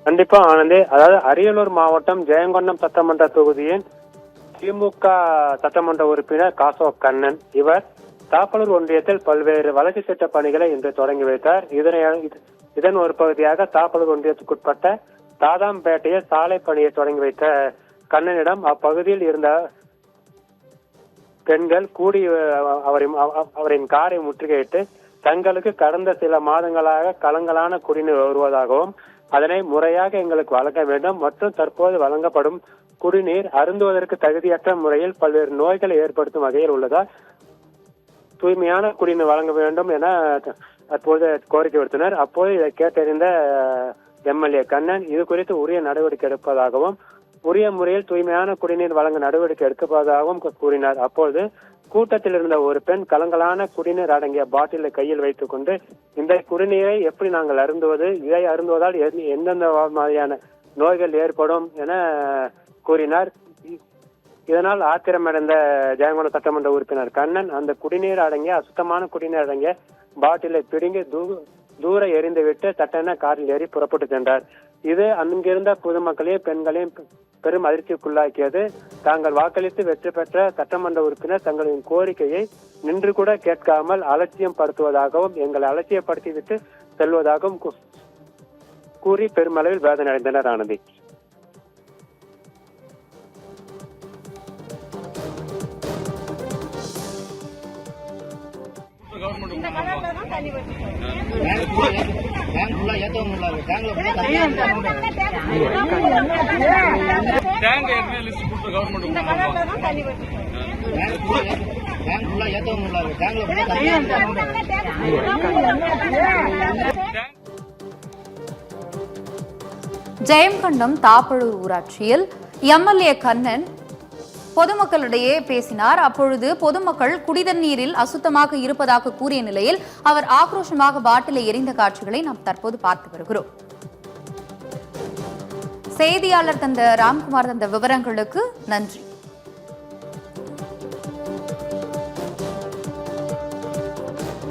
கண்டிப்பா ஆனந்தி. அதாவது அரியலூர் மாவட்டம் ஜெயங்கொண்டம் சட்டமன்ற தொகுதியின் திமுக சட்டமன்ற உறுப்பினர் காசோ கண்ணன் இவர் தாப்பலூர் ஒன்றியத்தில் பல்வேறு வளர்ச்சி திட்ட பணிகளை இன்று தொடங்கி வைத்தார். இதன் ஒரு பகுதியாக தாப்பலூர் ஒன்றியத்துக்குட்பட்ட தாதாம்பேட்டையில் சாலை பணியை தொடங்கி வைத்த கண்ணனிடம் அப்பகுதியில் இருந்த பெண்கள் கூடி அவரின் காரை முற்றுகையிட்டு தங்களுக்கு கடந்த சில மாதங்களாக கலங்கலான குடிநீர் வருவதாகவும் அதனை முறையாக எங்களுக்கு வழங்க வேண்டும் மற்றும் தற்போது வழங்கப்படும் குடிநீர் அருந்துவதற்கு தகுதியற்ற முறையில் பல்வேறு நோய்களை ஏற்படுத்தும் வகையில் உள்ளதால் தூய்மையான குடிநீர் வழங்க வேண்டும் என அப்போது கோரிக்கை விடுத்தனர். அப்போது இதை கேட்டறிந்த எம்எல்ஏ கண்ணன் இது குறித்து உரிய நடவடிக்கை எடுப்பதாகவும் உரிய முறையில் தூய்மையான குடிநீர் வழங்க நடவடிக்கை எடுப்பதாகவும் கூறினார். அப்போது கூட்டத்தில் இருந்த ஒரு பெண் கலங்கலான குடிநீர் அடங்கிய பாட்டிலை கையில் வைத்துக் கொண்டு இந்த குடிநீரை எப்படி நாங்கள் அருந்துவது, இதை அருந்துவதால் எந்தெந்த மாதிரியான நோய்கள் ஏற்படும் என கூறினார். இதனால் ஆத்திரமடைந்த ஜெயங்கொண்டம் சட்டமன்ற உறுப்பினர் கண்ணன் அந்த குடிநீர் அடங்கிய அசுத்தமான குடிநீர் அடங்கிய பாட்டிலை பிடுங்கி தூர எறிந்துவிட்டு சட்டென காரில் ஏறி புறப்பட்டு சென்றார். இது அங்கிருந்த பொதுமக்களையும் பெண்களையும் பெரும் அதிர்ச்சிக்குள்ளாக்கியது. தாங்கள் வாக்களித்து வெற்றி பெற்ற சட்டமன்ற உறுப்பினர் தங்களின் கோரிக்கையை நின்று கூட கேட்காமல் அலட்சியம் படுத்துவதாகவும் எங்களை அலட்சியப்படுத்திவிட்டு செல்வதாகவும் கூறி பெருமளவில் வேதனை அடைந்தனர். ஆனந்தி. ஜெயங்கொண்டம் தாப்பலூர் ஊராட்சியில் எம்எல்ஏ கண்ணன் பொதுமக்களிடையே பேசினார். அப்பொழுது பொதுமக்கள் குடிதண்ணீரில் அசுத்தமாக இருப்பதாக கூறிய நிலையில் அவர் ஆக்ரோஷமாக பாட்டிலை எரிந்த காட்சிகளை நாம் தற்போது பார்த்து வருகிறோம். செய்தியாளர் ராம்குமார் தந்த விவரங்களுக்கு நன்றி.